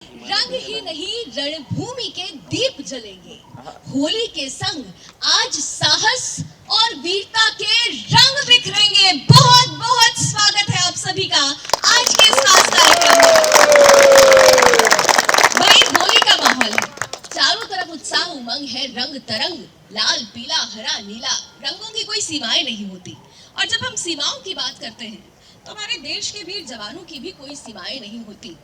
रंग ही नहीं रणभूमि के दीप जलेंगे। होली के संग आज साहस और वीरता के रंग बिखरेंगे। बहुत बहुत स्वागत है आप सभी का आज के इस खास कार्यक्रम में। भाई होली का माहौल है, चारों तरफ उत्साह उमंग है, रंग तरंग लाल पीला हरा नीला, रंगों की कोई सीमाएं नहीं होती। और जब हम सीमाओं की बात करते हैं तो हमारे देश के वीर जवानों की भी कोई सीमाएं नहीं होती।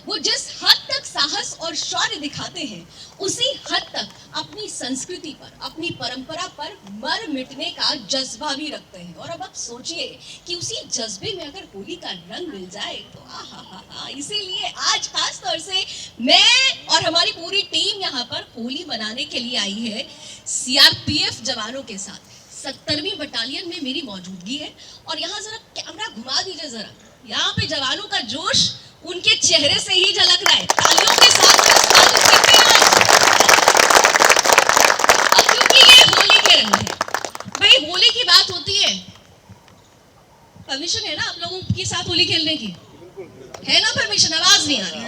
वो जिस हद तक साहस और शौर्य दिखाते हैं उसी हद तक अपनी संस्कृति पर, अपनी परंपरा पर मर मिटने का जज्बा भी रखते हैं। और अब आप सोचिए कि उसी जज्बे में अगर होली का रंग मिल जाए तो आहा। इसीलिए आज खास तौर से मैं और हमारी पूरी टीम यहाँ पर होली मनाने के लिए आई है सीआरपीएफ जवानों के साथ। 70वीं बटालियन में मेरी मौजूदगी है और यहाँ जरा कैमरा घुमा दीजिए जरा, यहाँ पे जवानों का जोश उनके चेहरे से ही झलक रहा है। तालियों के साथ स्वागत करते हैं अब क्योंकि ये होली के रंग है। भाई होली की बात होती है, परमिशन है ना आप लोगों के साथ होली खेलने की? है ना परमिशन? आवाज नहीं आ रही,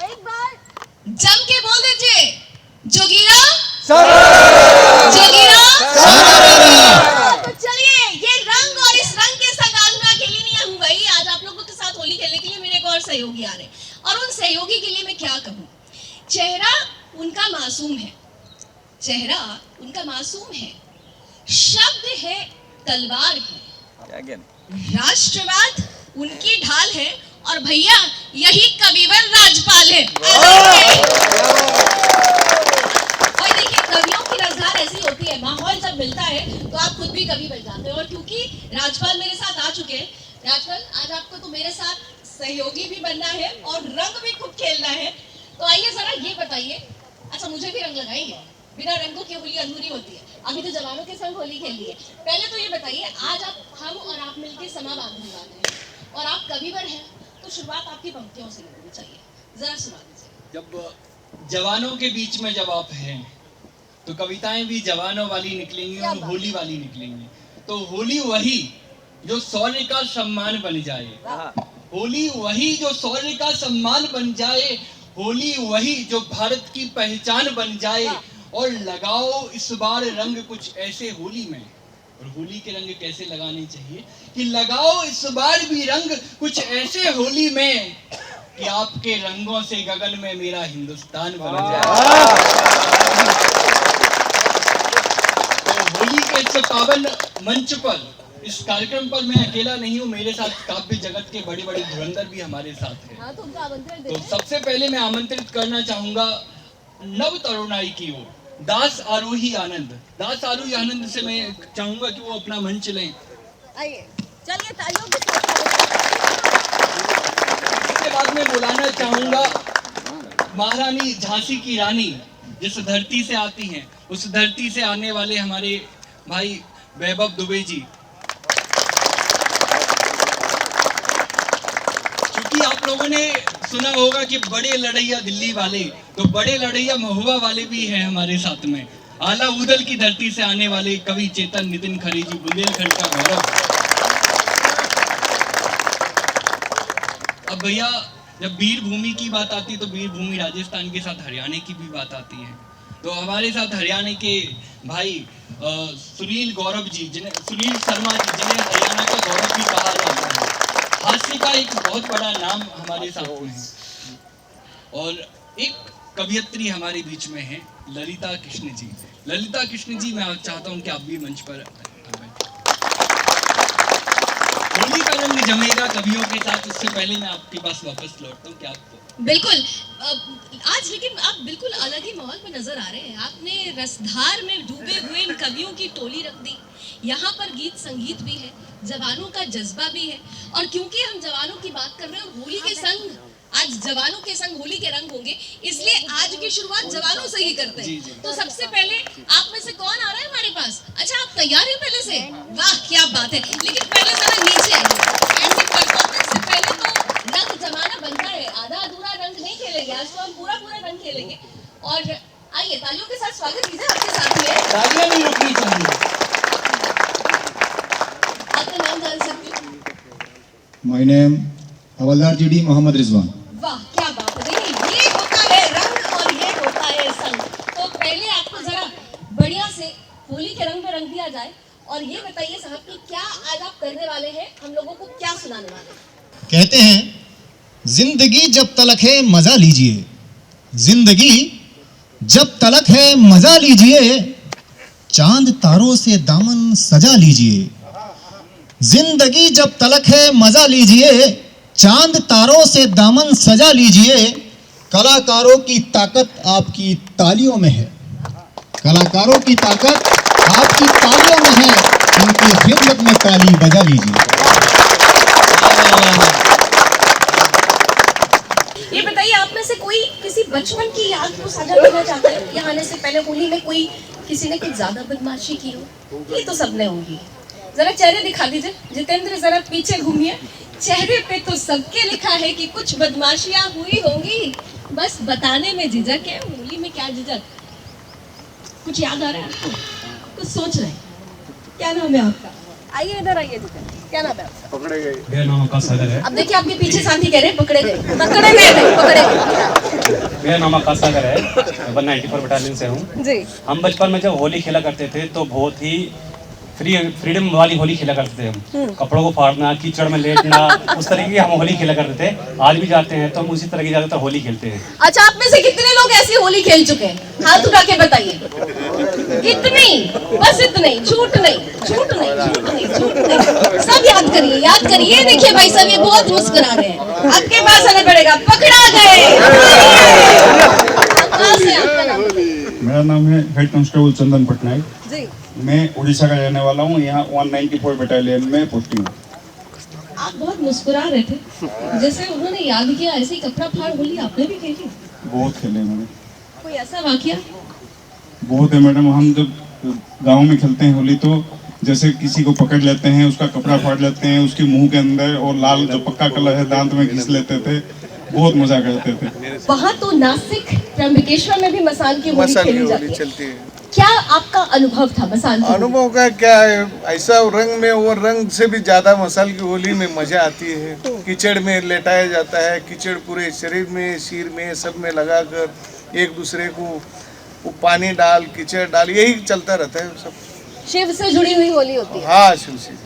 एक बार जम के बोल दीजिए, जोगीरा जोगीरा। तो चलिए ये रंग और इस रंग के संग आज मैं अकेली नहीं हूँ भाई। आज आप लोगों के साथ होली खेलने के लिए मेरे एक और सहयोगी आ रहे हैं और उन सहयोगी के लिए मैं क्या कहूँ, चेहरा उनका मासूम है, चेहरा उनका मासूम है, शब्द है तलवार है, राष्ट्रवाद उनकी ढाल है और भैया यही कविवर राजपाल है। और देखिए कवियों की रज़्धार ऐसी होती है, माहौल जब मिलता है तो आप खुद भी कवि बन जाते हो। और क्योंकि राजपाल मेरे साथ आ चुके हैं, राजपाल आज आपको तो मेरे साथ सहयोगी भी बनना है और रंग भी खूब खेलना है। तो आइए जरा ये बताइए, अच्छा मुझे भी रंग लगाएंगे? बिना रंगों की होली अधूरी होती है। अभी तो जवानों के संग होली खेल ली है। पहले तो ये बताइए, आज हम और आप मिलकर समा बांधने वाले हैं और आप कविवर हैं, तो शुरुआत आपकी पंक्तियों से होनी चाहिए, जरा सुना दीजिए। जब जवानों के बीच में जब आप हैं तो कविताएं भी जवानों वाली निकलेंगी और होली वाली निकलेंगी। तो होली वही जो शौर्य का सम्मान बन जाए, होली वही जो शौर्य का सम्मान बन जाए, होली वही जो भारत की पहचान बन जाए। और लगाओ इस बार रंग कुछ ऐसे होली में, और होली के रंग कैसे लगाने चाहिए कि लगाओ इस बार भी रंग कुछ ऐसे होली में कि आपके रंगों से गगन में मेरा हिंदुस्तान बन जाए। तो होली के इस पावन मंच पर, इस कार्यक्रम पर मैं अकेला नहीं हूँ, मेरे साथ काव्य जगत के बड़े बड़े धुरंधर भी हमारे साथ हैं। तो सबसे पहले मैं आमंत्रित करना चाहूंगा नव तरुणाई की ओर दास आरोही आनंद। दास आरोही आनंद से मैं चाहूंगा कि वो अपना मंच लें। आइए चलिए तालियों के साथ। इसके बाद में बुलाना चाहूंगा महारानी झांसी की रानी, जिस धरती से आती हैं, उस धरती से आने वाले हमारे भाई वैभव दुबे जी। क्योंकि आप लोगों ने सुना होगा कि बड़े लड़ैया दिल्ली वाले, तो बड़े लड़ैया महुआ वाले भी हैं हमारे साथ में। आला उदल की धरती से आने वाले कवि चेतन नितिन खरे जी, बुंदेलखंड का गौरव। अब भैया जब वीर भूमि की बात आती है तो वीर भूमि राजस्थान के साथ हरियाणा की भी बात आती है। तो हमारे साथ हरियाणा के भाई सुनील गौरव जी, सुनील शर्मा जी, जिन्हें हरियाणा का गौरव भी कहा जाता है। हास्य का एक बहुत बड़ा नाम हमारे साथ में है। और एक कवियत्री हमारे बीच में है ललिता कृष्ण जी। ललिता कृष्ण जी, मैं चाहता हूं कि आप भी मंच पर। होली का रंग जमेगा कवियों के साथ। उससे पहले मैं आपके पास वापस लौटता हूं कि आप बिल्कुल आज लेकिन आप बिल्कुल अलग ही माहौल में नजर आ रहे हैं। आपने रसधार में डूबे हुए इन कवियों की टोली रख दी। यहाँ पर गीत संगीत भी है, जवानों का जज्बा भी है। और क्योंकि हम जवानों की बात कर रहे हैं और होली के संग आज जवानों के संग होली के रंग होंगे, इसलिए आज की शुरुआत जवानों से ही करते हैं। तो सबसे पहले आप में से कौन आ रहा है हमारे पास? अच्छा आप तैयार हैं पहले से? वाह क्या बात है। लेकिन पहले जरा नीचे आइए। ऐसे परफॉर्मेंस से पहले तो रंग जमाना बनता है, आधा अधूरा रंग नहीं खेलेंगे आज, तो हम पूरा रंग खेलेंगे। और आइए तालियों के साथ स्वागत कीजिए आपके साथ में। तालियां नहीं रुकनी चाहिए। आपका नाम जान सकती हूँ? My name हवलदार जीडी मोहम्मद रिजवान। वाह होली के रंग में रंग दिया जाए। और ये बताइए साहब कि क्या आज आप करने वाले हैं, हम लोगों को क्या सुनाने वाले हैं? कहते हैं जिंदगी जब तलक है मजा लीजिए, जिंदगी जब तलक है मजा लीजिए, चांद तारों से दामन सजा लीजिए। जिंदगी जब तलक है मजा लीजिए, चांद तारों से दामन सजा लीजिए। कलाकारों की ताकत आपकी तालियों में है, कलाकारों की ताकत आपकी तालियों में है, उनकी खिदमत में ताली बजा लीजिए। ये बताइए, आप में से कोई किसी बचपन की याद को साझा करना चाहता है? यहाँ आने से पहले होली में कोई किसी ने कुछ ज्यादा बदमाशी की हो? ये तो सबने होगी। जरा चेहरे दिखा दीजिए जितेंद्र, जरा पीछे घूमिए। चेहरे पे तो सबके लिखा है कि कुछ बदमाशियां हुई होंगी, बस बताने में झिझक है। होली में क्या झिझक? कुछ याद आ रहा है आपको? कुछ सोच रहे हैं? क्या नाम है आपका? आइए इधर आइए जितेंद्र, क्या नाम है आपका? पकड़े गए। मेरा नाम आकाश सागर है। अब देखिए आपके पीछे साथी कह रहे हैं पकड़े गए, पकड़े गए नहीं, पकड़े गए। मेरा नाम आकाश सागर है, मैं 94 बटालियन से हूँ। जी। हम बचपन में जब होली खेला करते थे तो बहुत ही फ्रीडम वाली होली खेला करते थे हम। कपड़ों को फाड़ना, कीचड़ में लेटना, उस तरीके की हम होली खेला करते थे। आज भी जाते हैं तो हम उसी तरह की ज्यादातर होली खेलते हैं। अच्छा, आप में से कितने लोग ऐसी होली खेल चुके हैं? हाथ उठा के बताइए। कितनी? बस इतने? झूठ नहीं, झूठ नहीं, झूठ नहीं, झूठ नहीं। सब याद करिए, याद करिए। देखिए भाई साहब, ये बहुत मुस्कुरा रहे हैं। आपके पास आना पड़ेगा। पकड़ा गए। कहाँ से आपका नाम? मेरा नाम है हेड कांस्टेबल चंदन पटनायक। जी। मैं उड़ीसा का रहने वाला हूँ। यहाँ 194 बटालियन में पोस्टिंग हूँ। आप बहुत मुस्कुरा रहे थे, जैसे उन्होंने याद किया ऐसे ही कपड़ा फाड़ होली आपने भी खेली। बहुत खेले मैंने। कोई ऐसा वाकया? बहुत है मैडम। हम जब गांव में खेलते हैं होली तो जैसे किसी को पकड़ लेते हैं, उसका कपड़ा फाड़ लेते हैं, उसके मुंह के अंदर और लाल जो पक्का कलर है दांत में घिस लेते थे। बहुत मजा करते थे। वहाँ तो नासिक त्र्यंबकेश्वर में भी मसान की होली खेली जाती चलती है। है। क्या आपका अनुभव था मसान की? अनुभव का क्या है, ऐसा रंग में, वो रंग से भी ज्यादा मसाल की होली में मजा आती है। कीचड़ में लेटाया जाता है, कीचड़ पूरे शरीर में, सिर में, सब में लगाकर एक दूसरे को वो पानी डाल, कीचड़ डाल, यही चलता रहता है सब। शिव से जुड़ी हुई होली होती है। हाँ, शिवजी।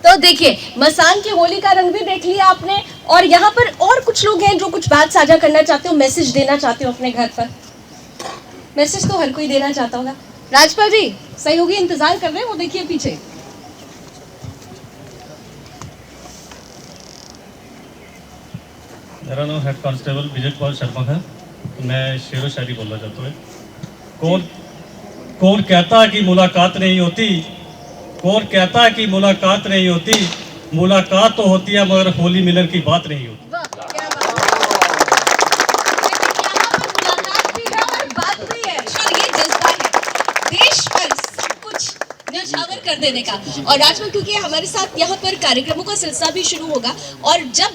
तो देखिए, मसान की होली का रंग भी देख लिया आपने, और यहाँ पर और कुछ लोग हैं जो कुछ बात साझा करना चाहते हो, मैसेज देना चाहते हो अपने घर पर। मैसेज तो हर कोई देना चाहता होगा। राजपाल जी, सहयोगी इंतजार कर रहे हैं, वो देखिए पीछे। मेरा नाम हेड कांस्टेबल विजय कुमार शर्मा है। मैं शेरो शायरी बोलना चाहता हूँ। कौन कौन कहता कि मुलाकात नहीं होती, कौन कहता कि मुलाकात नहीं होती, मुलाकात तो होती है मगर होली मिलन की बात नहीं होती। वाह, क्या बात है। लेकिन यहाँ पर मुलाकात भी है और बात भी है, और ये जज्बा है देश पर सब कुछ न्यौछावर कर देने का। और राजपाल, क्योंकि हमारे साथ यहाँ पर कार्यक्रमों का सिलसिला भी शुरू होगा, और जब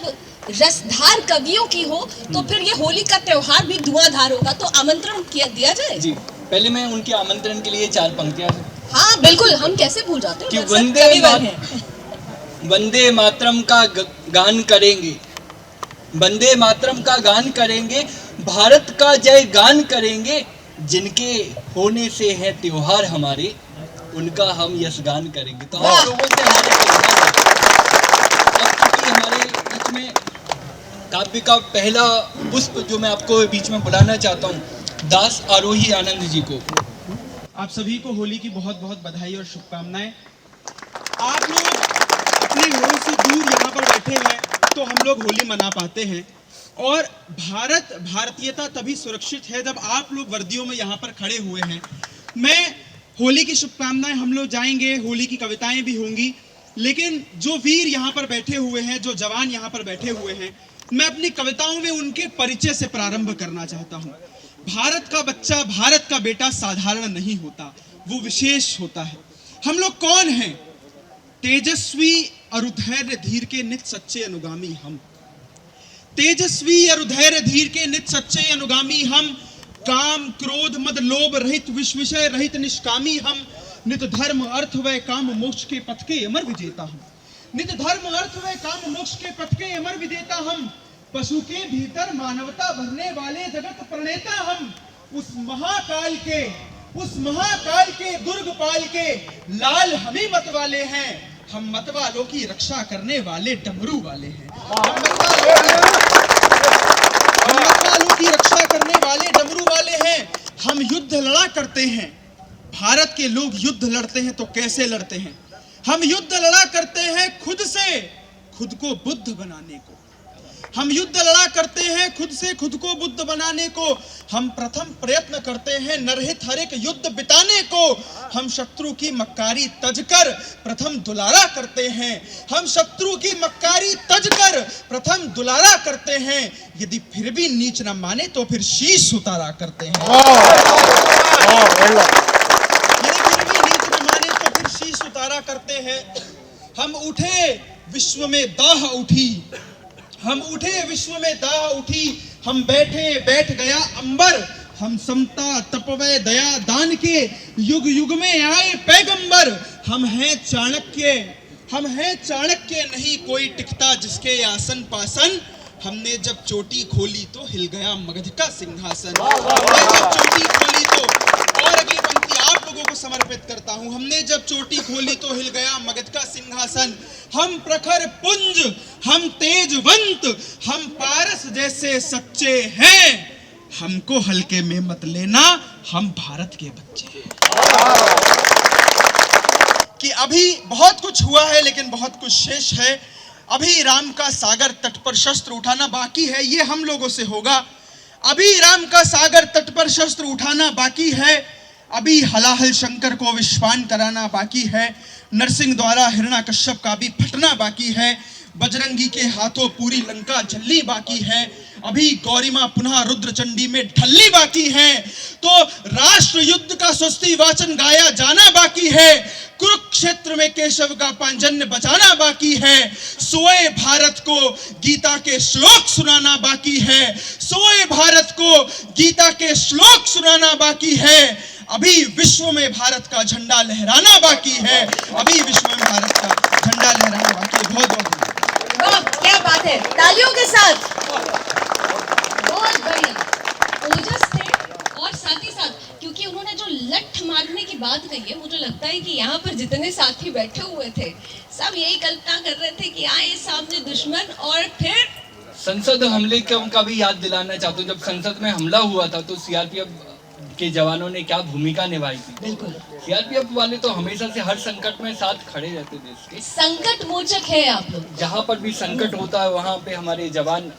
रसधार कवियों की हो तो फिर ये होली का त्योहार भी धुआंधार होगा, तो आमंत्रण दिया जाए। जी, पहले मैं उनके आमंत्रण के लिए 4 पंक्तियां। हाँ बिल्कुल, हम कैसे भूल जाते हैं। कि वंदे वंदे मातरम का गान करेंगे, वंदे मातरम का गान करेंगे, भारत का जय गान करेंगे। जिनके होने से है त्योहार हमारे, उनका हम यश गान करेंगे। तो आप लोगों से हमारे हमारे बीच में काव्य का पहला पुष्प जो मैं आपको बीच में बुलाना चाहता हूँ, दास आरोही आनंद जी को। आप सभी को होली की बहुत बहुत बधाई और शुभकामनाएं। आप लोग अपने घरों से दूर यहाँ पर बैठे हैं तो हम लोग होली मना पाते हैं, और भारतीयता तभी सुरक्षित है जब आप लोग वर्दियों में यहाँ पर खड़े हुए हैं। मैं होली की शुभकामनाएं, हम लोग जाएंगे, होली की कविताएं भी होंगी, लेकिन जो वीर यहाँ पर बैठे हुए हैं, जो जवान यहाँ पर बैठे हुए हैं, मैं अपनी कविताओं में उनके परिचय से प्रारंभ करना चाहता हूँ। भारत का बच्चा, भारत का बेटा साधारण नहीं होता, वो विशेष होता है। हम लोग कौन हैं? तेजस्वी अरुधैर्य धीर के नित सच्चे अनुगामी हम। तेजस्वी अरुधैर्य धीर के नित सच्चे अनुगामी हम। काम क्रोध मद लोभ रहित, विश्व विषय रहित निष्कामी हम। नित धर्म अर्थ व काम मोक्ष के पथ के अमर विजेता हम। नित धर्म अर्थ व काम मोक्ष के पथ के अमर विजेता हम। पशु के भीतर मानवता भरने वाले जगत प्रणेता हम। उस उस महाकाल के दुर्गपाल के लाल हम ही मत वाले हैं। हम मतवालों की रक्षा करने वाले डमरू वाले हैं। हम मतवालों की रक्षा करने वाले डमरू वाले हैं। हम युद्ध लड़ा करते हैं। भारत के लोग युद्ध लड़ते हैं तो कैसे लड़ते हैं? हम युद्ध लड़ा करते हैं खुद से खुद को बुद्ध बनाने को। हम युद्ध लड़ा करते हैं खुद से खुद को बुद्ध बनाने को। हम प्रथम प्रयत्न करते हैं नरहित हर एक युद्ध बिताने को। हम शत्रु की मक्कारी तजकर प्रथम दुलारा करते हैं। हम शत्रु की मक्कारी तजकर प्रथम दुलारा करते हैं। यदि फिर भी नीच न माने तो फिर शीश उतारा करते हैं। यदि फिर भी नीच न माने तो फिर शीश उतारा करते हैं। हम उठे विश्व में दाह उठी। हम उठे विश्व में दाह उठी। हम बैठे बैठ गया अंबर। हम समता तपवय दया दान के युग युग में आए पैगंबर। हम हैं चाणक्य। हम हैं चाणक्य नहीं कोई टिकता जिसके आसन पासन। हमने जब चोटी खोली तो हिल गया मगध का सिंहासन। हमने जब चोटी खोली तो, और अगली पंक्ति आप लोगों को समर्पित करता हूं। हमने जब चोटी खोली तो हिल गया मगध का सिंहासन। हम प्रखर पुंज, हम तेजवंत, हम पारस जैसे सच्चे हैं। हमको हल्के में मत लेना, हम भारत के बच्चे हैं। कि अभी बहुत कुछ हुआ है लेकिन बहुत कुछ शेष है। अभी राम का सागर तट पर शस्त्र उठाना बाकी है, ये हम लोगों से होगा। अभी राम का सागर तट पर शस्त्र उठाना बाकी है। अभी हलाहल शंकर को विश्वान कराना बाकी है। नरसिंह द्वारा हिरण्याकश्यप का भी फटना बाकी है। बजरंगी के हाथों पूरी लंका जलनी बाकी है। अभी गौरीमा पुनः रुद्रचंडी में ढलनी बाकी है। तो राष्ट्र युद्ध का स्वस्ति वाचन गाया जाना बाकी है। कुरुक्षेत्र में केशव का पांजन्य बचाना बाकी है। सोए भारत को गीता के श्लोक सुनाना बाकी है। सोए भारत को गीता के श्लोक सुनाना बाकी है। अभी विश्व में भारत का झंडा लहराना बाकी है। अभी विश्व में भारत का झंडा लहराना बाकी है। बहुत बहुत वाह, क्या बात है, तालियों के साथ। बहुत बढ़िया, ओजस थे। और साथ ही साथ क्योंकि उन्होंने जो लठ मारने की बात कही है, मुझे लगता है कि यहाँ पर जितने साथी बैठे हुए थे सब यही कल्पना कर रहे थे कि आए सामने दुश्मन और फिर संसद हमले का भी याद दिलाना चाहता हूँ। जब संसद में हमला हुआ था तो सीआरपीएफ के जवानों ने क्या भूमिका निभाई थी। बिल्कुल, सीआरपीएफ वाले तो हमेशा से हर संकट में साथ खड़े रहते थे। इसके संकट मोचक है आप लोग। जहाँ पर भी संकट होता है वहाँ पे हमारे जवान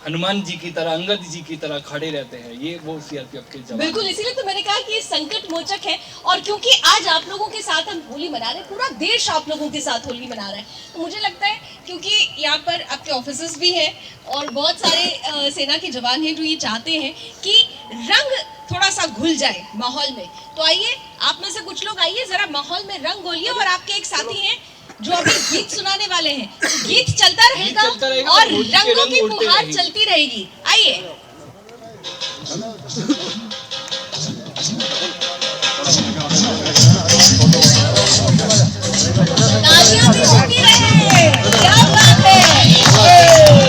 हनुमान जी की तरह, अंगद जी की तरह खड़े रहते हैं। ये वो सीआरपीएफ के जवान। बिल्कुल, इसीलिए तो मैंने कहा कि ये संकट मोचक है। और क्योंकि आज आप लोगों के साथ हम होली मना रहे हैं, पूरा देश आप लोगों के साथ होली मना रहा है, तो मुझे लगता है क्योंकि यहाँ पर आपके ऑफिसर्स भी हैं और बहुत सारे सेना के जवान हैं जो ये चाहते हैं कि रंग थोड़ा सा घुल जाए माहौल में। तो आइए, आप में से कुछ लोग आइए, जरा माहौल में रंग घोलिए। और आपके एक साथी हैं जो अभी गीत सुनाने वाले हैं। तो गीत चलता रहेगा और रंगों की फुहार चलती रहेगी। आइए। तालियां भी होती रहे। क्या बात है।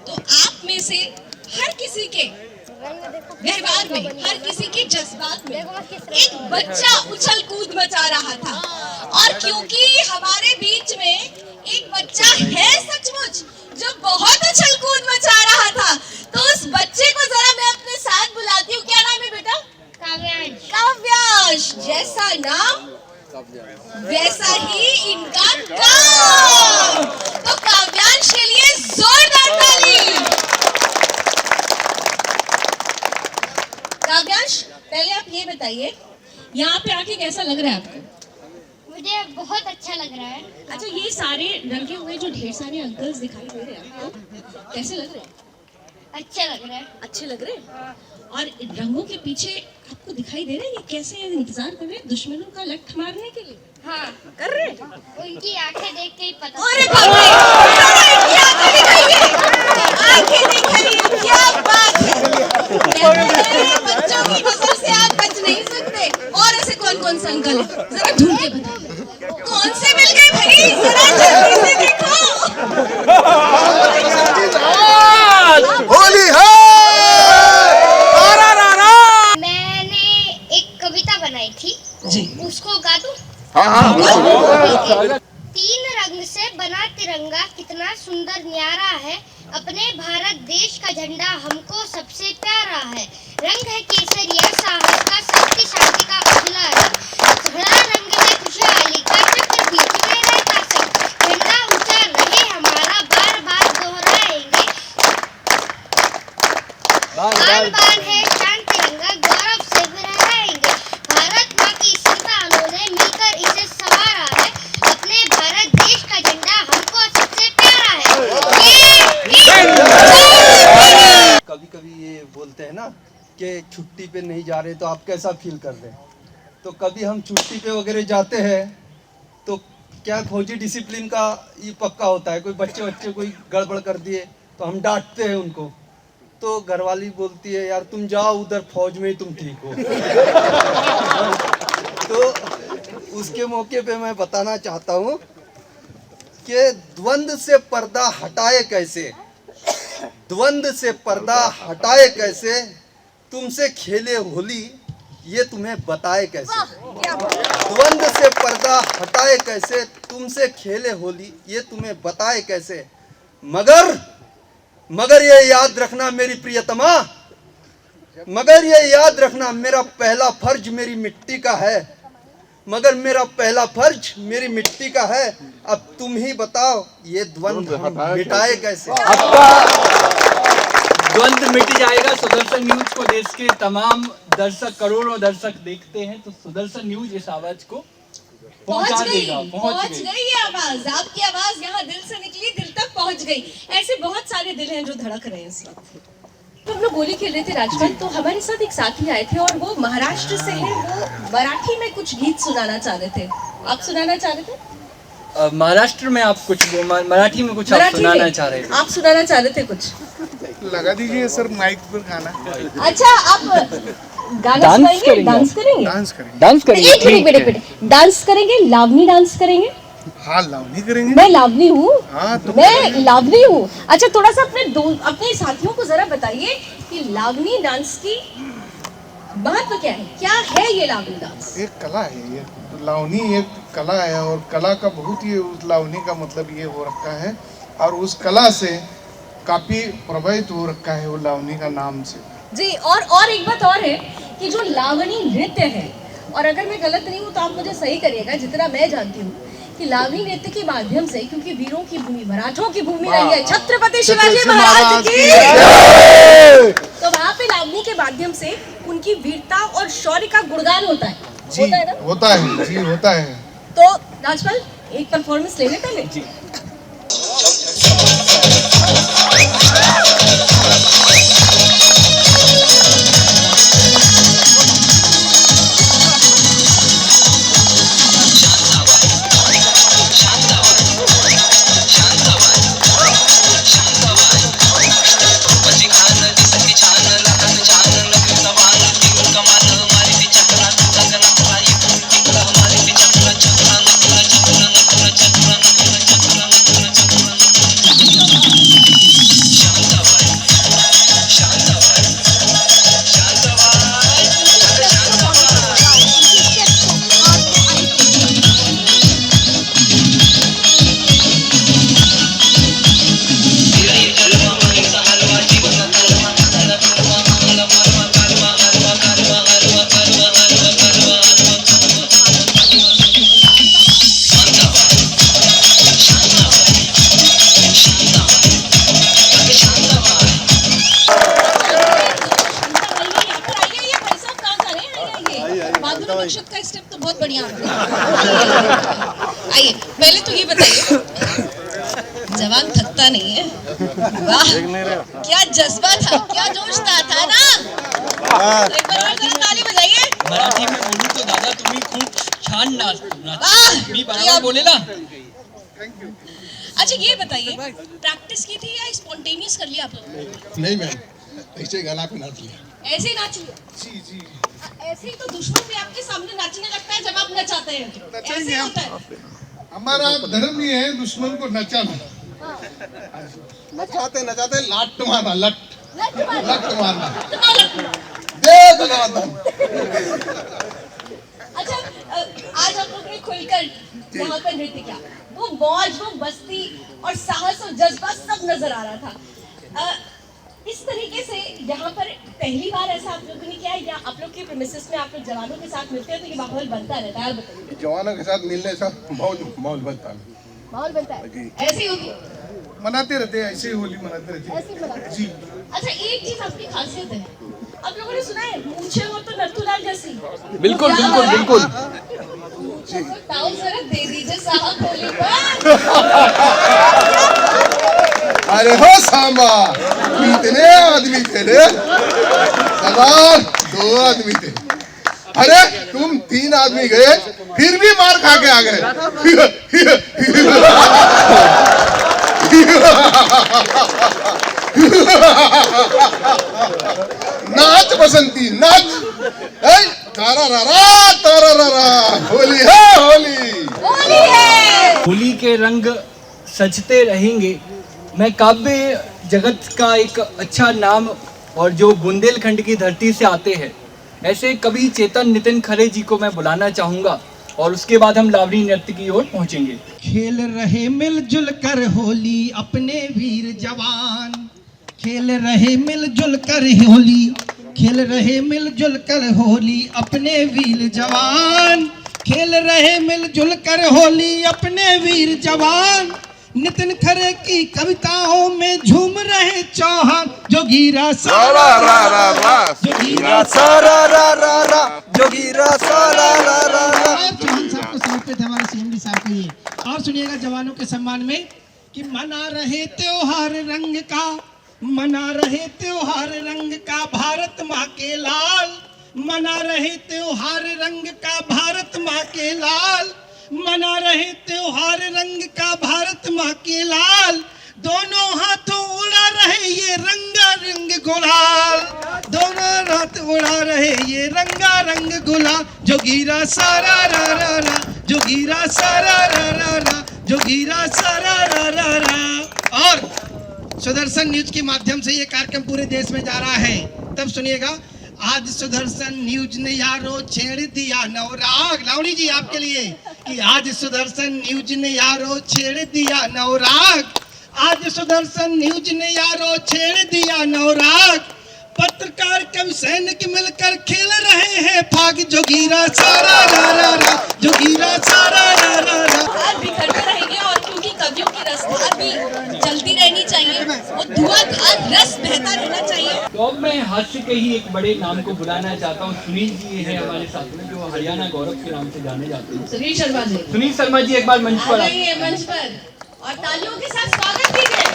तो आप में से हर किसी के व्यवहार में, हर किसी के जज्बात में एक बच्चा उछल कूद मचा रहा था। और क्योंकि हमारे बीच में एक बच्चा है सचमुच जो बहुत उछल कूद मचा रहा था, तो उस बच्चे को जरा मैं अपने साथ बुलाती हूँ। क्या नाम है बेटा? काव्यांश। काव्यांश, जैसा नाम वैसा ही इनका काम। तो काव्यांश के लिए जोरदार ताली। कैसा लग रहा है आपको? मुझे बहुत अच्छा लग रहा है। अच्छा, ये सारे रंगे हुए जो ढेर सारे अंकल्स दिखाई दे रहे हैं आपको, कैसे लग रहे हैं? अच्छा लग रहा है। अच्छे लग रहे हैं। और इन रंगों के पीछे आपको दिखाई दे रहा है ये कैसे इंतजार कर रहे हैं दुश्मनों का लठ मारने के लिए? हाँ, कर रहे हैं। उनकी आंखें देख के ही पता अरे बाप रे! इनकी आंखें दिखाइए। आंखें दिखाइए, क्या बात है। कहते हैं, बच्चों की नजर से आप बच नहीं सकते। और ऐसे कौन कौन से अंकल हैं? जरा ढूंढ के बताइए। कौन से मिल गए भाई? जरा जल्दी से देखो। होली है। मैंने एक कविता बनाई थी जी। उसको गा दूं? हाँ। 3 रंग से बना तिरंगा कितना सुंदर न्यारा है, अपने भारत देश का झंडा हमको सबसे प्यारा है। रंग है केसरिया साहस का, शक्ति शांति का उजला रंग, हरा रंग है खुशहाली का, चक्र बीच में रहता संग, झंडा ऊंचा रहे हमारा, बार बार दोहराएंगे, बार बार है शान तिरंगा, गौरव से लहराएंगे। भारत माँ की संतानों ने मिलकर इसे संवारा है, अपने भारत देश का झंडा हमको सबसे प्यारा है। कभी कभी ये बोलते हैं ना कि छुट्टी पे नहीं जा रहे, तो आप कैसा फील कर रहे हैं? तो कभी हम छुट्टी पे वगैरह जाते हैं तो क्या फौजी डिसिप्लिन का ये पक्का होता है, कोई बच्चे कोई गड़बड़ कर दिए तो हम डांटते हैं उनको, तो घरवाली बोलती है यार तुम जाओ उधर फौज में ही तुम ठीक हो। तो उसके मौके पे मैं बताना चाहता हूँ कि द्वंद्व से पर्दा हटाए कैसे, द्वंद्व से पर्दा हटाए कैसे, तुमसे खेले होली ये तुम्हें बताए कैसे। द्वंद्व से पर्दा हटाए कैसे, तुमसे खेले होली ये तुम्हें बताए कैसे। मगर ये याद रखना मेरी प्रियतमा, मगर ये याद रखना मेरा पहला फर्ज मेरी मिट्टी का है, मगर मेरा पहला फर्ज मेरी मिट्टी का है। अब तुम ही बताओ ये द्वंद्व हम मिटाए कैसे। द्वंद्व मिट जाएगा। सुदर्शन न्यूज को देश के तमाम दर्शक, करोड़ों दर्शक देखते हैं, तो सुदर्शन न्यूज इस आवाज को पहुंचा देगा। पहुंच गई ये आवाज, आपकी आवाज यहाँ दिल से निकली, दिल तक पहुंच गई। ऐसे बहुत सारे दिल हैं जो धड़क रहे हैं इस वक्त। तो हम लोग होली खेल रहे थे राजपाल, तो हमारे साथ एक साथी आए थे और वो महाराष्ट्र से हैं, वो मराठी में कुछ गीत सुनाना चाह रहे थे। आप सुनाना चाह रहे थे? महाराष्ट्र में आप कुछ मराठी में कुछ आप सुनाना चाह रहे थे? आप सुनाना चाह रहे थे कुछ? लगा दीजिए सर माइक पर गाना। अच्छा, आप गाना सुनाएंगे? डांस करेंगे? डांस करेंगे। एक मिनट, डांस करेंगे? लावनी डांस करेंगे? हाँ, लावनी करेंगे। मैं लावनी हूँ। हाँ, तो मैं लावनी हूँ। अच्छा, थोड़ा सा अपने साथियों को जरा बताइए कि लावनी डांस की महत्व क्या है, क्या है ये लावनी डांस? एक कला है ये, तो लावनी एक कला है और कला का बहुत ही, उस लावनी का मतलब ये हो रखा है और उस कला से काफी प्रभावित हो रखा है वो लावनी का नाम से जी। और एक बात और है कि जो लावनी नृत्य है, और अगर मैं गलत नहीं हूँ तो आप मुझे सही करिएगा, जितना मैं जानती हूँ कि लावनी नृत्य के माध्यम से, क्योंकि वीरों की भूमि, मराठों की भूमि रही है, छत्रपति शिवाजी महाराज की, तो वहाँ पे लावनी के माध्यम से उनकी वीरता और शौर्य का गुणगान होता है। होता है ना? होता है जी, होता है। तो राजपाल एक परफॉर्मेंस ले ले पहले जी। बताइए, पहले तो ये बताइए, जवान थकता नहीं है? वाह, क्या जज्बा था, क्या जोश था ना? एक बार और जरा ताली बजाइए। मराठी में बोलूं तो दादा तुम्ही खूप छान नाच मी क्या- बराबर बोले ना? अच्छा ये बताइए, प्रैक्टिस की थी या स्पॉन्टेनियस कर लिया आप लोगों ने? नहीं मैम, ऐसे गाना पे नाच लिया। ऐसे ही नाच लिया? जी जी ऐसे ही तो दुश्मन भी आपके सामने नाचने लगता है जब आप नचाते हैं तो। ऐसे ही होता है। हमारा धर्म ये है दुश्मन को नचाना। नचाते नचाते लाट मारना, लट मारना। दे धन्यवाद। अच्छा आज आप लोगों ने खुलकर यहाँ पर नृत्य किया, वो मौज, वो मस्ती और साहस और जज्बा सब नजर आ रहा था। इस तरीके से यहाँ पर पहली बार ऐसा आप लोगों ने किया या आप लोग के प्रेमिसेस में आप लोग जवानों के साथ मिलते हैं तो ये माहौल बनता रहता है? बताइए। जवानों के साथ मिलने से माहौल बनता है। माहौल बनता है, ऐसे ही होती है? मनाते रहते हैं, ऐसे ही होली मनाते रहते हैं। ऐसे ही मनाते हैं। जी। अच्छा एक चीज आपकी खासियत है, आप लोगों ने सुना है मूंछें हो तो नथुलाल जैसी? बिल्कुल बिल्कुल बिल्कुल। ताऊ जरा दे दीजिए साहब होली पर। अरे हो सांबा, कितने आदमी थे रे? सवाल 2 आदमी थे। अरे तुम 3 आदमी गए, फिर भी मार खा के आ गए। नाच बसंती नाच। होली है होली। होली है। होली के रंग सजते रहेंगे मैं काव्य जगत का एक अच्छा नाम और जो बुंदेलखंड की धरती से आते हैं ऐसे कवि चेतन नितिन खरे जी को मैं बुलाना चाहूँगा और उसके बाद हम लावणी नृत्य की ओर पहुँचेंगे। खेल रहे मिलजुल कर होली अपने वीर जवान, खेल रहे मिलजुल कर होली, खेल रहे मिलजुल कर होली अपने वीर जवान, खेल रहे मिलजुल कर होली अपने वीर जवान। नितिन खरे की कविताओं में झूम रहे चौहान, जोगीरा सारा रा रा रा, जोगीरा सारा रा रा रा, जोगीरा सारा रा रा रा। चौहान साहब को समर्पित है हमारे सीएमडी साहब को ये। और सुनिएगा जवानों के सम्मान में कि मना रहे त्योहार रंग का, मना रहे त्योहार रंग का भारत माँ के लाल, मना रहे त्योहार रंग का भारत माँ के लाल, मना रहे त्योहार रंग का भारत माँ के लाल। दोनों हाथों उड़ा रहे ये रंगा रंग गुलाल, दोनों हाथ उड़ा रहे ये रंगा रंग गुलाल। जोगीरा सारा रा रा रा, जोगीरा सारा रा रा रा, जोगीरा सारा रा रा रा। और सुदर्शन न्यूज के माध्यम से ये कार्यक्रम पूरे देश में जा रहा है। तब सुनिएगा, आज सुदर्शन न्यूज ने यारो छेड़ दिया नवराग। लावणी जी आपके लिए कि आज सुदर्शन न्यूज ने यारो छेड़ दिया नवराग, आज सुदर्शन न्यूज ने यारो छेड़ दिया नवराग। पत्रकार कवि सैनिक मिलकर खेल रहे हैं फाग, जोगीरा सारा रा रा रा, जोगीरा सारा रा रा रा। आज बिखरते रहेंगे और क्योंकि कवियों की रसधार भी चलती रहनी चाहिए, वो धुआंधार रस बहता रहना चाहिए। तो अब मैं हास्य के ही एक बड़े नाम को बुलाना चाहता हूँ। सुनील जी है हमारे साथ में जो हरियाणा गौरव के नाम से जाने जाते हैं। सुनील शर्मा जी, सुनील शर्मा जी एक बार मंच पर आइए। आइए मंच पर और तालियों के साथ स्वागत कीजिए।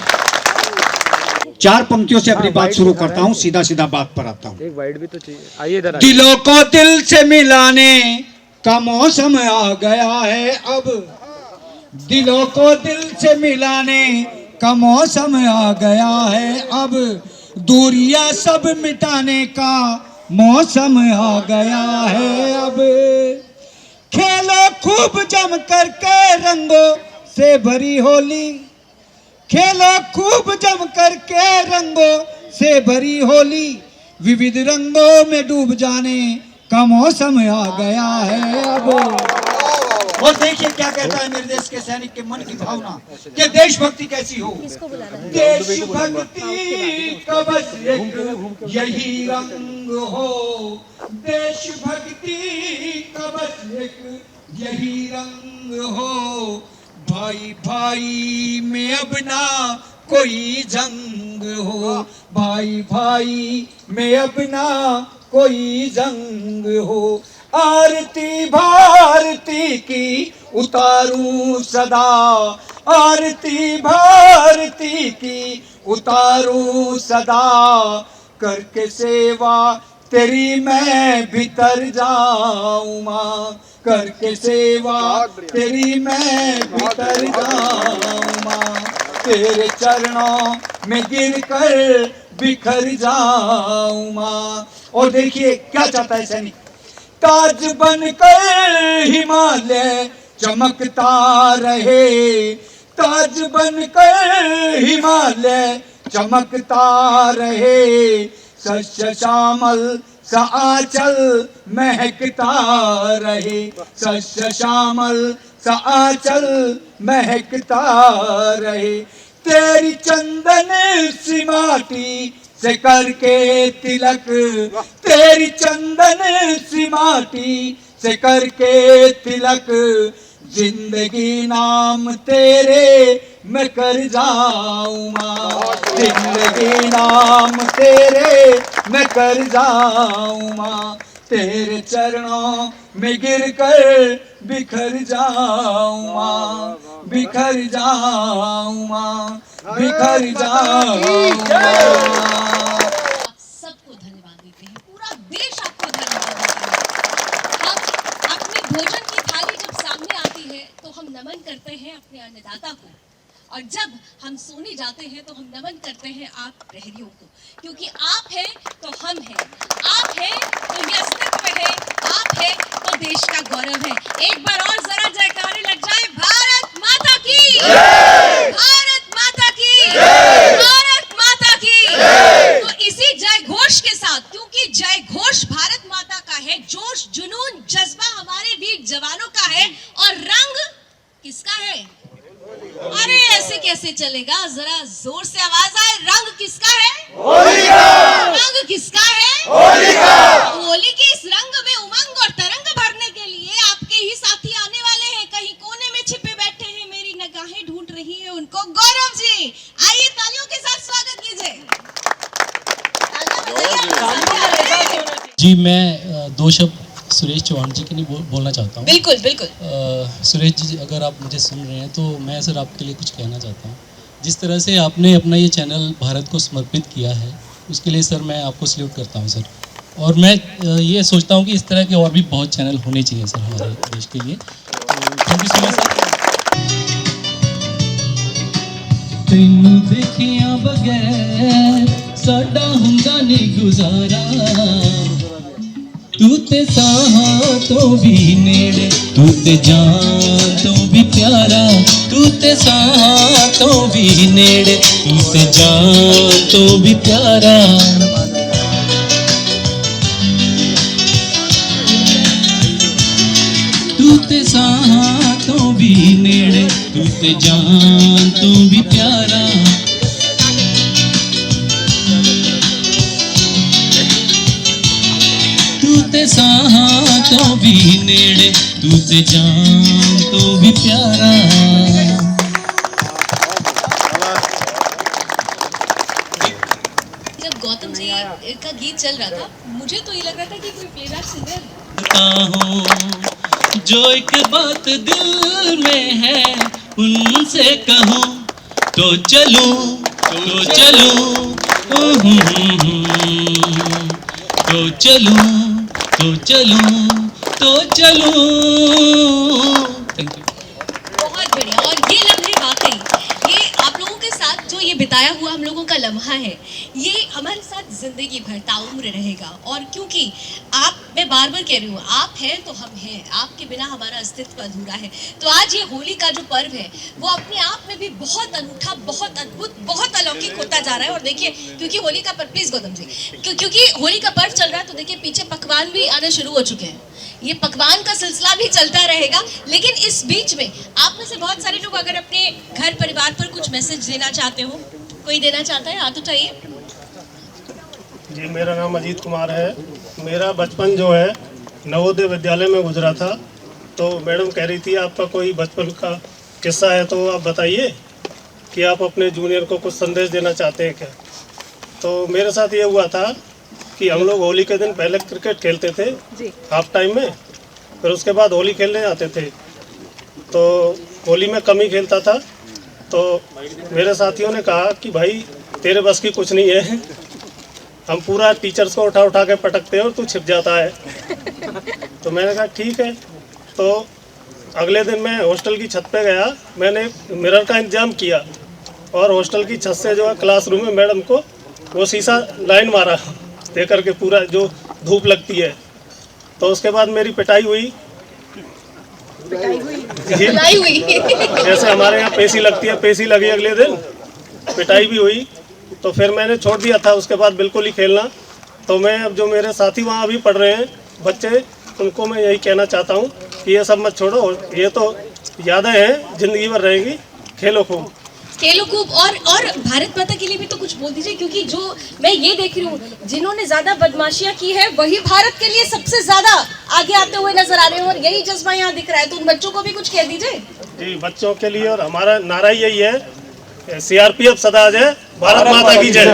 4 पंक्तियों से अपनी बात शुरू करता हूँ, सीधा सीधा बात पर आता हूँ। एक वाइड भी तो चाहिए। आइए इधर। दिलों को दिल से मिलाने का मौसम आ गया है अब, दिलों को दिल से मिलाने का मौसम आ गया है अब, दूरियां सब मिटाने का मौसम आ गया है अब। खेलो खूब जम करके रंगों से भरी होली, खेलो खूब जम करके रंगों से भरी होली, विविध रंगों में डूब जाने का मौसम आ गया है अब। और देखिए क्या कहता है मेरे देश के सैनिक के मन की भावना कि देशभक्ति कैसी हो। देशभक्ति का बस एक यही रंग हो, देशभक्ति का बस एक यही रंग हो, भाई भाई में अब ना कोई जंग हो, भाई भाई में अब ना कोई जंग हो, आरती भारती की उतारूं सदा, आरती भारती की उतारूं सदा, करके सेवा तेरी मैं भीतर जाऊं माँ, करके सेवा तेरी मैं भीतर जाऊं माँ, तेरे चरणों में गिर कर बिखर जाऊं माँ। और देखिए क्या चाहता है सैनिक, ताज बनकर हिमालय चमकता रहे, ताज बनकर हिमालय चमकता रहे, शस्य श्यामल सा आंचल महकता रहे, शस्य श्यामल सा आंचल महकता रहे, तेरी चंदन सी माटी से करके तिलक, तेरी चंदन सी माटी से करके तिलक, जिंदगी नाम तेरे मैं कर जाऊं माँ, जिंदगी नाम तेरे मैं कर जाऊं माँ, तेरे चरणों में गिर कर बिखर जाऊं माँ, बिखर जाऊं माँ, बिखर जाऊं माँ। सबको धन्यवाद देते हैं, पूरा देश आपको धन्यवाद देता है। हम अपने भोजन की थाली जब सामने आती है तो हम नमन करते हैं अपने अन्नदाता को, और जब हम सोने जाते हैं तो हम नमन करते हैं आप प्रहरियों को, क्योंकि आप हैं तो हम हैं, आप हैं तो ये अस्तित्व है, आप हैं तो देश का गौरव है। एक बार और जरा जयकारे लग जाए, भारत माता की, भारत माता की, भारत माता की। तो इसी जय घोष के साथ, क्योंकि जय घोष भारत माता का है, जोश जुनून जज्बा हमारे वीर जवानों का है, और रंग किसका है? अरे ऐसे कैसे चलेगा, जरा जोर से आवाज आए, रंग किसका है? होली का। रंग किसका है? होली का। होली के इस रंग में उमंग और तरंग भरने के लिए आपके ही साथी आने वाले हैं, कहीं कोने में छिपे बैठे हैं, मेरी निगाहें ढूंढ रही है उनको। गौरव जी, आइए तालियों के साथ स्वागत कीजिए। जी मैं दो शब्द सुरेश चौहान जी के लिए बोलना चाहता हूँ। बिल्कुल बिल्कुल। सुरेश जी, अगर आप मुझे सुन रहे हैं तो मैं सर आपके लिए कुछ कहना चाहता हूँ। जिस तरह से आपने अपना ये चैनल भारत को समर्पित किया है, उसके लिए सर मैं आपको सल्यूट करता हूँ सर। और मैं ये सोचता हूँ कि इस तरह के और भी बहुत चैनल होने चाहिए सर हमारे देश के लिए। Thank you so much sir. तेनू देखिया बगैर साडा हुंदा नहीं गुजारा, तू ते साहां तो भी नेड़े, तू ते जान तो भी प्यारा, तू ते साहां तो भी नेड़े, तू ते जान तो भी प्यारा। तू ते साहां तो भी नेड़े, तू ते जान तो भी प्यारा। तू ते साहां तो भी नेड़े, तू ते जान तो भी प्यारा। जब गौतम जी का गीत चल रहा था, मुझे तो ये लग रहा था कि कोई प्लेबैक सिंगर जो एक बात दिल में है उनसे कहूँ तो चलूँ तो चलूँ, तो चलूँ तो चलूँ तो चलूँ। Thank you. बहुत बढ़िया। और ये लम्हे वाकई, ये आप लोगों के साथ जो ये बिताया हुआ हम लोगों का लम्हा है, ये हमारे साथ जिंदगी भर ताउम्र रहेगा। और क्योंकि आप, मैं बार बार कह रही हूँ, आप हैं तो हम हैं, आपके बिना हमारा अस्तित्व अधूरा है। तो आज ये होली का जो पर्व है वो अपने आप में भी बहुत अनूठा, बहुत अद्भुत, बहुत अलौकिक होता जा रहा है। और देखिए, क्योंकि होली का पर्व, प्लीज गौतम जी, क्योंकि होली का पर्व चल रहा है तो देखिए पीछे पकवान भी आने शुरू हो चुके हैं, ये पकवान का सिलसिला भी चलता रहेगा। लेकिन इस बीच में आप में से बहुत सारे लोग अगर अपने घर परिवार पर कुछ मैसेज देना चाहते हो, कोई देना चाहता है, हाथ उठाइए। जी, मेरा नाम अजीत कुमार है। मेरा बचपन जो है नवोदय विद्यालय में गुजरा था। तो मैडम कह रही थी आपका कोई बचपन का किस्सा है तो आप बताइए कि आप अपने जूनियर को कुछ संदेश देना चाहते हैं क्या। तो मेरे साथ ये हुआ था कि हम लोग होली के दिन पहले क्रिकेट खेलते थे हाफ टाइम में, फिर उसके बाद होली खेलने जाते थे। तो होली में कम ही खेलता था, तो मेरे साथियों ने कहा कि भाई तेरे बस की कुछ नहीं है, हम पूरा टीचर्स को उठा उठा के पटकते हैं और तू छिप जाता है। तो मैंने कहा ठीक है। तो अगले दिन मैं हॉस्टल की छत पे गया, मैंने मिरर का इंतजाम किया और हॉस्टल की छत से जो है क्लासरूम में मैडम को वो शीशा लाइन मारा दे करके, पूरा जो धूप लगती है। तो उसके बाद मेरी पिटाई हुई। पिटाई हुई जैसे हमारे यहाँ पेशी लगती है, पेशी लगी, अगले दिन पिटाई भी हुई। तो फिर मैंने छोड़ दिया था उसके बाद बिल्कुल ही खेलना। तो मैं अब जो मेरे साथी वहाँ अभी पढ़ रहे हैं बच्चे, उनको मैं यही कहना चाहता हूँ कि ये सब मत छोड़ो, ये तो यादें हैं, जिंदगी भर रहेगी, खेलो खूब। खेलो खूब। और भारत माता के लिए भी तो कुछ बोल दीजिए, क्योंकि जो मैं ये देख रही हूँ जिन्होंने ज्यादा बदमाशियां की है वही भारत के लिए सबसे ज्यादा आगे आते हुए नजर आ रहे हैं, और यही जज्बा यहाँ दिख रहा है। तो उन बच्चों को भी कुछ कह दीजिए। जी, बच्चों के लिए और हमारा नारा यही है, CRPF सदा जय, भारत माता की जय।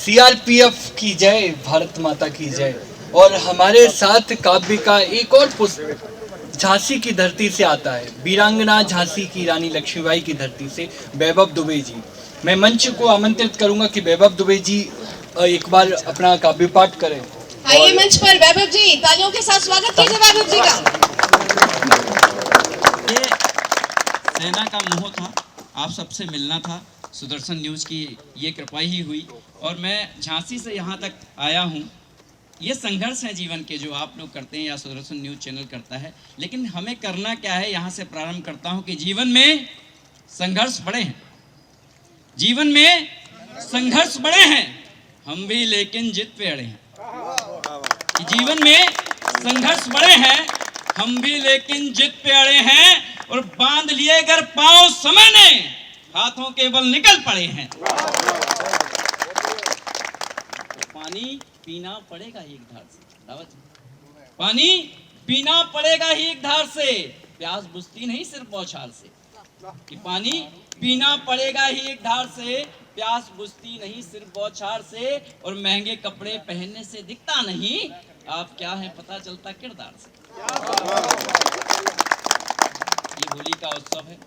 CRPF की जय, भारत माता की जय। और हमारे साथ काव्य का एक और पुस्तक झांसी की धरती से आता है, वीरांगना झांसी की रानी लक्ष्मीबाई की धरती से, वैभव दुबे जी। मैं मंच को आमंत्रित करूंगा कि वैभव दुबे जी एक बार अपना काव्य पाठ करें। आइए मंच पर वैभव जी, तालियों के साथ स्वागत कीजिए वैभव जी का। ये सेना का मोह था, आप सबसे मिलना था, सुदर्शन न्यूज़ की ये कृपा ही हुई और मैं झांसी से यहाँ तक आया हूँ। ये संघर्ष है जीवन के जो आप लोग करते हैं या सुदर्शन न्यूज़ चैनल करता है, लेकिन हमें करना क्या है, यहाँ से प्रारंभ करता हूँ कि जीवन में संघर्ष बड़े हैं, जीवन में संघर्ष बड़े हैं, हम भी लेकिन जिद पे अड़े हैं। कि जीवन में संघर्ष बड़े हैं, हम भी लेकिन जिद पे अड़े हैं, और बांध लिए अगर पांव समय ने, हाथों के बल निकल पड़े हैं। पानी पीना पड़ेगा ही एक धार से, पानी पीना पड़ेगा ही एक धार से, प्यास बुझती नहीं सिर्फ बौछार से। कि पानी पीना पड़ेगा ही एक धार से, प्यास बुझती नहीं सिर्फ बौछार से, और महंगे कपड़े पहनने से दिखता नहीं आप क्या है पता चलता किरदार से। ये होली का उत्सव है,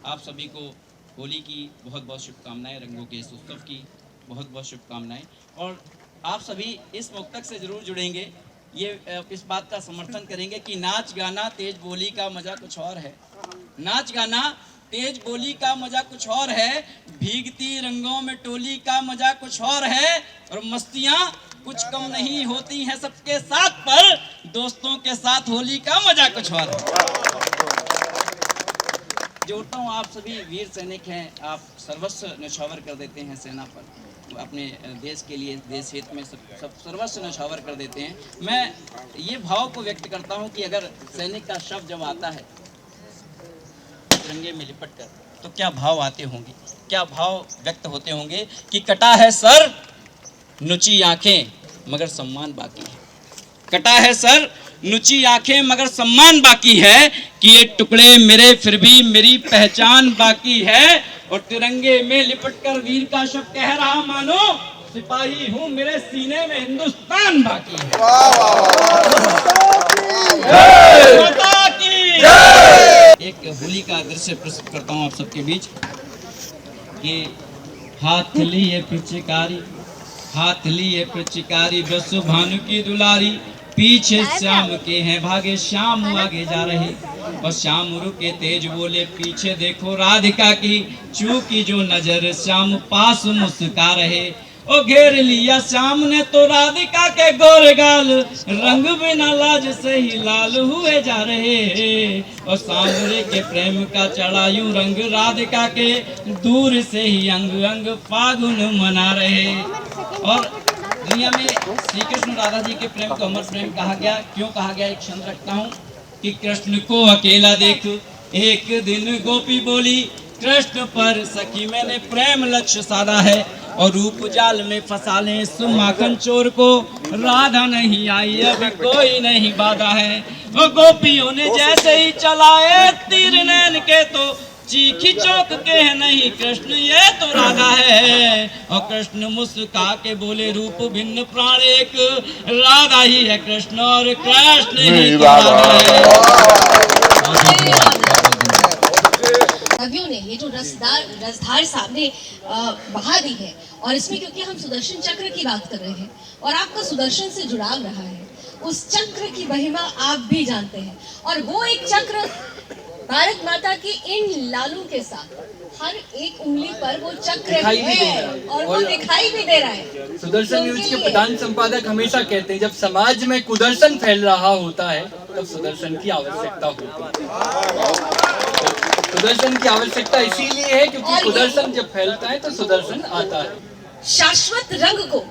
आप सभी को होली की बहुत बहुत शुभकामनाएं, रंगों के इस उत्सव की बहुत बहुत शुभकामनाएं। और आप सभी इस मुक्तक से जरूर जुड़ेंगे, ये इस बात का समर्थन करेंगे कि नाच गाना तेज बोली का मजा कुछ और है, नाच गाना तेज बोली का मजा कुछ और है, भीगती रंगों में टोली का मजा कुछ और है, और मस्तियाँ कुछ कम नहीं होती हैं सबके साथ, पर दोस्तों के साथ होली का मजा कुछ और है। जोड़ता हूँ, आप सभी वीर सैनिक हैं, आप सर्वस्व न्यौछावर कर देते हैं सेना पर, अपने देश के लिए, देश हित में सब सर्वस्व न्यौछावर कर देते हैं। मैं ये भाव को व्यक्त करता हूँ कि अगर सैनिक का शब्द जब आता है तिरंगे में लिपट कर, तो क्या भाव आते होंगे, क्या भाव व्यक्त होते होंगे कि कटा है सर नुची आंखें मगर सम्मान बाकी है, कटा है सर नुची आंखें मगर सम्मान बाकी है, कि ये टुकड़े मेरे फिर भी मेरी पहचान बाकी है, और तिरंगे में लिपटकर वीर का शब्द कह रहा मानो सिपाही हूँ मेरे सीने में हिंदुस्तान बाकी है। एक होली का दृश्य प्रस्तुत करता हूँ आप सबके बीच। कि हाथ लिए पिचकारी, हाथ लिए पिचकारी, बसु भानु की दुलारी, पीछे श्याम के हैं भागे, श्याम आगे जा रहे, और श्याम रुके तेज बोले पीछे देखो राधिका की चूकी जो नजर, श्याम पास मुस्का रहे, ओ घेर लिया श्याम ने तो राधिका के गोरे गाल, रंग बिना लाज से ही लाल हुए जा रहे, और सांवरे के प्रेम का चढ़ा यूं रंग, राधिका के दूर से ही अंग अंग फागुन मना रहे। और दुनिया में श्री कृष्ण राधा जी के प्रेम को अमर प्रेम कहा गया, क्यों कहा गया, एक क्षण रखता हूँ कि कृष्ण को अकेला देख एक दिन गोपी बोली, कृष्ण पर सखी मैंने प्रेम लक्ष्य साधा है, और रूप जाल में फंसा ले सुमाखन चोर को, राधा नहीं आई अभी कोई नहीं बाधा है, वो गोपियों ने जैसे ही चलाए तीर नैन के, तो चीखी चौक के है नहीं कृष्ण ये तो राधा है, और कृष्ण मुस्का के बोले रूप भिन्न प्राण एक, राधा ही है कृष्ण और कृष्ण ही तो राधा है। कवियों ने ये जो रसधार सामने बहा दी है, और इसमें क्योंकि हम सुदर्शन चक्र की बात कर रहे हैं और आपका सुदर्शन से जुड़ाव रहा है, उस चक्र की महिमा आप भी जानते हैं, और वो एक चक्र भारत माता की इन लालों के साथ हर एक उंगली पर वो चक्र है और वो दिखाई भी दे रहा है। सुदर्शन न्यूज के प्रधान संपादक हमेशा कहते हैं, जब समाज में कुदर्शन फैल रहा होता है तब सुदर्शन की आवश्यकता होती है। सुदर्शन की आवश्यकता इसीलिए है क्योंकि कुदर्शन जब फैलता है तो सुदर्शन आता है। शाश्वत रंग को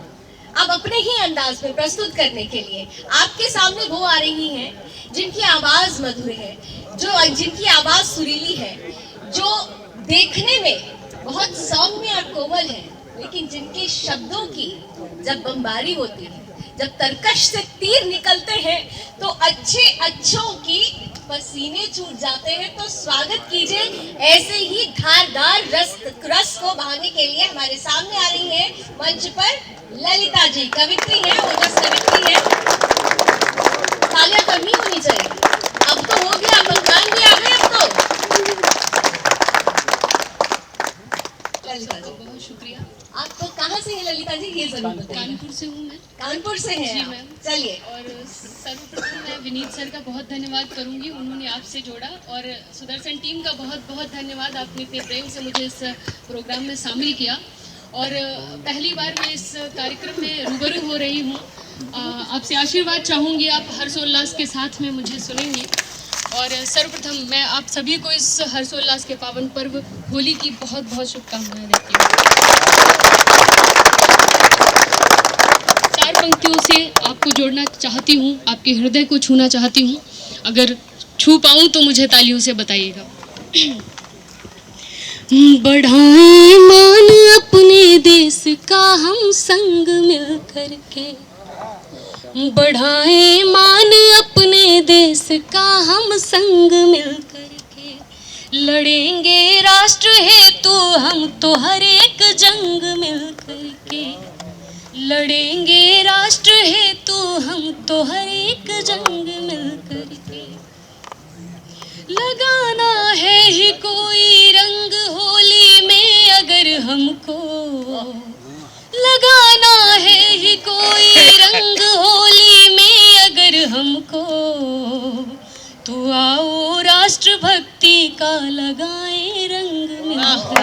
अब अपने ही अंदाज में प्रस्तुत करने के लिए आपके सामने वो आ रही हैं जिनकी आवाज मधुर है, जिनकी आवाज सुरीली है, जो देखने में बहुत सौम्य और कोमल है, लेकिन जिनके शब्दों की जब बमबारी होती है, जब तरकश से तीर निकलते हैं तो अच्छों की पसीने छूट जाते हैं। तो स्वागत कीजिए ऐसे ही धारदार रस को बहाने के लिए हमारे सामने आ रही है मंच पर ललिता जी। कवित्री है, ओजस कवित्री है, तालियां करनी होनी चाहिए। अब तो हो गया, भगवान भी आ गए अब तो। ललिता जी बहुत शुक्रिया। आप तो कहाँ से हैं ललिता जी, ये जरूर बताइए। कानपुर से हूँ मैं। कानपुर से हैं जी आप। मैम। चलिए। और सर्वप्रथम मैं विनीत सर का बहुत धन्यवाद करूँगी, उन्होंने आपसे जोड़ा, और सुदर्शन टीम का बहुत बहुत धन्यवाद, आपने इतने प्रेम से मुझे इस प्रोग्राम में शामिल किया। और पहली बार मैं इस कार्यक्रम में रूबरू हो रही हूँ। आपसे आशीर्वाद चाहूँगी, आप हर्षोल्लास के साथ में मुझे सुनेंगे। और सर्वप्रथम मैं आप सभी को इस हर्षोल्लास के पावन पर्व होली की बहुत बहुत शुभकामनाएं देती हूँ। 4 पंक्तियों से आपको जोड़ना चाहती हूँ, आपके हृदय को छूना चाहती हूँ। अगर छू पाऊँ तो मुझे तालियों से बताइएगा। बढ़ाएं मान अपने देश का हम संग मिल करके, बढ़ाएं मान अपने देश का हम संग मिल करके, लड़ेंगे राष्ट्र हेतु हम तो हर एक जंग मिल करके, लड़ेंगे राष्ट्र हेतु हम तो हर एक जंग मिल करके, लगाना है ही कोई रंग होली में अगर हमको, लगाना है ही कोई रंग होली में अगर हमको, तो आओ राष्ट्र भक्ति का लगाएं रंग मिलकर,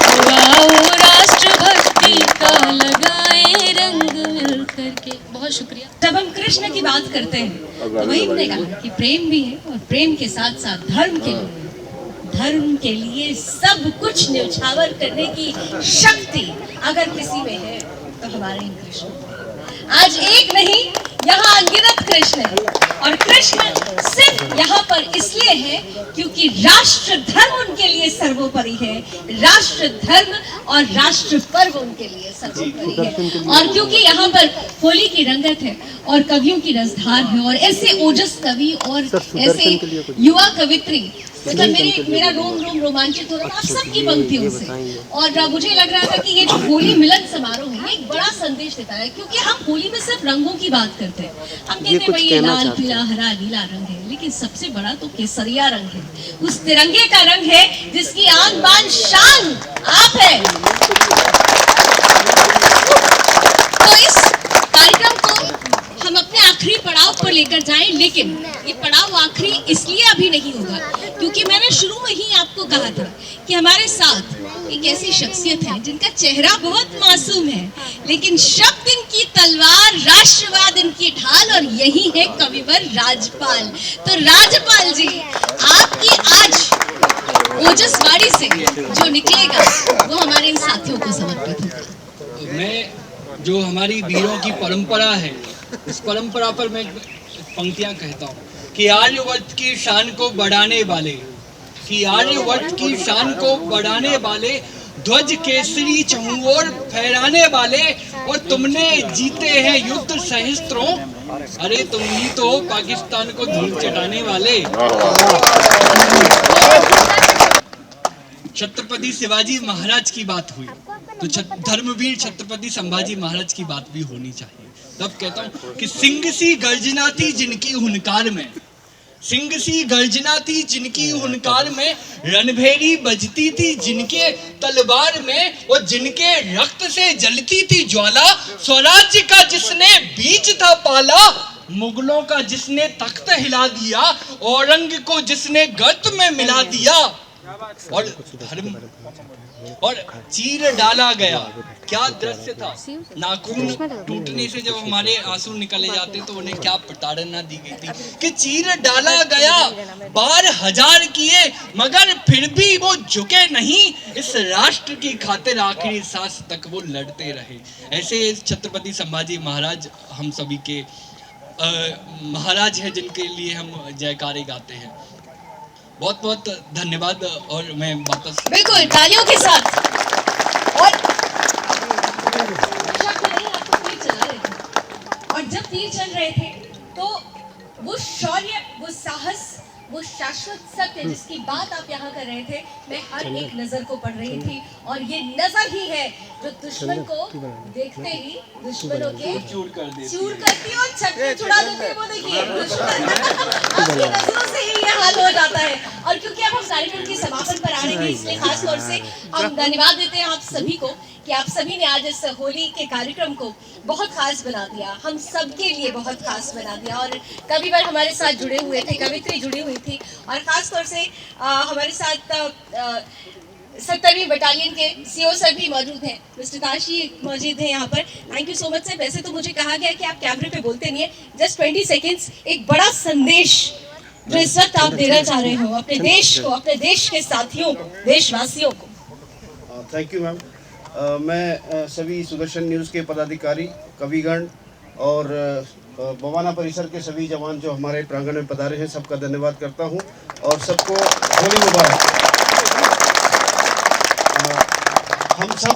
तो आओ राष्ट्र भक्ति का लगाएं रंग मिलकर के। बहुत शुक्रिया। जब हम कृष्ण की बात करते हैं तो वही हमने कहा कि प्रेम भी है, और प्रेम के साथ साथ धर्म के लिए सब कुछ न्यौछावर करने की शक्ति अगर किसी में है तो हमारे इन कृष्ण। आज एक नहीं, यहाँ अनगिनत कृष्ण है, और कृष्ण सिर्फ यहाँ पर इसलिए है क्योंकि राष्ट्र धर्म उनके लिए सर्वोपरि है, राष्ट्र धर्म और राष्ट्र पर्व उनके लिए सर्वोपरि है, और क्योंकि यहाँ पर होली की रंगत है और कवियों की रसधार है, और ऐसे ओजस कवि और ऐसे युवा कवित्री, मतलब मेरा रोम रोमांचित हो रहा था आप सबकी पंक्तियों से। और मुझे लग रहा था कि ये जो होली मिलन समारोह है एक बड़ा संदेश देता है, क्योंकि हम होली में सिर्फ रंगों की बात करते हैं, हम कहते हैं भाई ये लाल पीला हरा नीला रंग है, लेकिन सबसे बड़ा तो केसरिया रंग है, उस तिरंगे का रंग है जिसकी आन बान शान आप है। तो इस कार्यक्रम को हम अपने आखिरी पड़ाव पर लेकर जाएं, लेकिन ये पड़ाव आखिरी इसलिए अभी नहीं होगा क्योंकि मैंने शुरू में ही आपको कहा था कि हमारे साथ एक ऐसी शख्सियत है जिनका चेहरा बहुत मासूम है, लेकिन शब्द इनकी तलवार, राष्ट्रवाद इनकी ढाल, और यही है कविवर राजपाल। तो राजपाल जी, आपकी आज ओजसवाड़ी से जो निकलेगा वो हमारे इन साथियों को समर्पित होगा। मैं जो हमारी वीरों की परंपरा है उस परंपरा पर मैं पंक्तियां कहता हूँ कि आर्यवर्त की शान को बढ़ाने वाले, कि आर्यवर्त की शान को बढ़ाने वाले, ध्वज केसरी चहुओर फहराने वाले, और तुमने जीते हैं युद्ध सहस्त्रों, अरे तुम ही तो पाकिस्तान को धूल चटाने वाले। छत्रपति शिवाजी महाराज की बात हुई तो धर्मवीर छत्रपति संभाजी महाराज की बात भी होनी चाहिए। तब कहता हूं कि सिंह सी गर्जना थी जिनकी हुनकार में, सिंह सी गर्जना थी जिनकी हुनकार में, रणभेरी बजती थी जिनके तलवार में, और जिनके रक्त से जलती थी ज्वाला, स्वराज्य का जिसने बीज था पाला, मुगलों का जिसने तख्त हिला दिया, औरंग को जिसने गर्त में मिला दिया, और धर्म और चीर डाला गया। क्या दृश्य था, नाखून टूटने से जब हमारे आंसू निकले जाते तो उन्हें क्या प्रताड़ना दी गई थी कि चीर डाला गया, बार हजार किए मगर फिर भी वो झुके नहीं, इस राष्ट्र की खातिर आखिरी सांस तक वो लड़ते रहे। ऐसे छत्रपति संभाजी महाराज हम सभी के महाराज हैं जिनके लिए हम जयकारे गाते हैं। बहुत बहुत धन्यवाद। और मैं वापस बिल्कुल तालियों के साथ। और जब तीर चल रहे थे तो वो शौर्य, वो साहस, वो शाश्वत सत्य जिसकी बात आप यहाँ कर रहे थे, मैं हर एक नजर को पढ़ रही थी, और ये नजर ही है जो दुश्मन को देखते ही दुश्मनों के चूर करती है और छक्के छुड़ा देती है। वो देखिए आपकी नजरों से ही ये हाल हो जाता है। और क्योंकि अब हम कार्यक्रम के समापन पर आ रहे हैं, इसलिए खास तौर से हम धन्यवाद देते हैं आप सभी को कि आप सभी ने आज इस होली के कार्यक्रम को बहुत खास बना दिया, हम सबके लिए बहुत खास बना दिया। और कविवर हमारे साथ जुड़े हुए थे, कवित्री जुड़ी हुई थी, और खास तौर से हमारे साथ 70वीं बटालियन के सीओ सर भी मौजूद हैं, मिस्टर काशी मौजूद हैं यहाँ पर। Thank you so much sir. वैसे तो मुझे कहा गया कि आप कैमरे पे बोलते नहीं है, जस्ट 20 सेकेंड्स एक बड़ा संदेश जो इस वक्त आप देना चाह रहे हो अपने देश को, अपने देश के साथियों को, देशवासियों को। Thank you ma'am. मैं सभी सुदर्शन न्यूज़ के पदाधिकारी, कविगण और बवाना परिसर के सभी जवान जो हमारे प्रांगण में पधारे हैं, सबका धन्यवाद करता हूं और सबको होली मुबारक। हम सब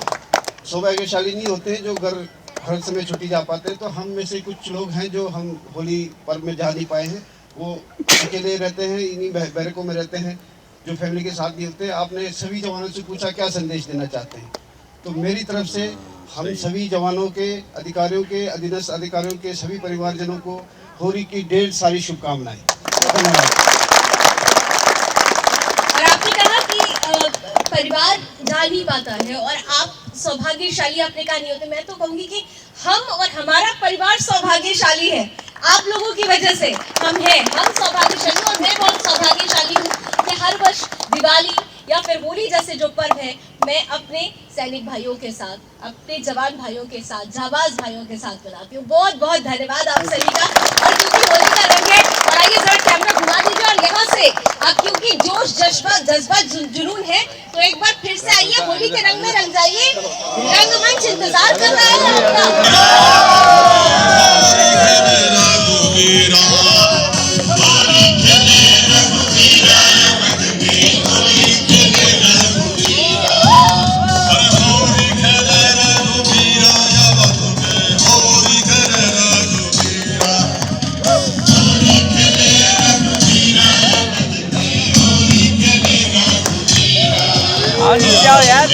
सौभाग्यशाली नहीं होते जो घर हर समय छुट्टी जा पाते, तो हम में से कुछ लोग हैं जो हम होली पर्व में जा नहीं पाए हैं, वो अकेले रहते हैं, इन्हीं बैरकों में रहते हैं, जो फैमिली के साथ नहीं होते। आपने सभी जवानों से पूछा क्या संदेश देना चाहते हैं, तो मेरी तरफ से हम सभी जवानों के, अधिकारियों के, अधीनस्थ अधिकारियों के सभी परिवारजनों को होली की ढेर सारी शुभकामनाएं। धन्यवाद। और आपने कहा कि परिवार जा नहीं पाता है और आप सौभाग्यशाली आपने कहा नहीं होते। मैं तो कहूंगी कि हम और हमारा परिवार सौभाग्यशाली है, आप लोगों की वजह से हम हैं, हम सौभाग्यशाली। और मैं बहुत सौभाग्यशाली हूँ कि हर वर्ष दिवाली या फिर होली जैसे जो पर्व है, मैं अपने सैनिक भाइयों के साथ, अपने जवान भाइयों के साथ, जाबाज भाइयों के साथ बनाती हूँ। बहुत बहुत धन्यवाद आप सभी का। और क्योंकि होली का रंग है, और आइए जरा कैमरा घुमा दीजिए, और यहाँ से अब क्योंकि जोश जज्बा जुनून है, तो एक बार फिर से आइए, होली के रंग में रंग जाइए। रंगमंच इंतजार कर रहा है आपका। जाओ यार।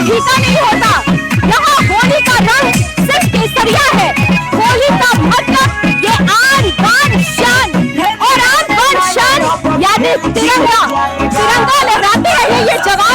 फीका नहीं होता। यहाँ होली का रंग सिर्फ केसरिया है। होली का मतलब ये आन बान शान, और आन बान शान यानी तिरंगा। तिरंगा लहराते रहे ये जवान।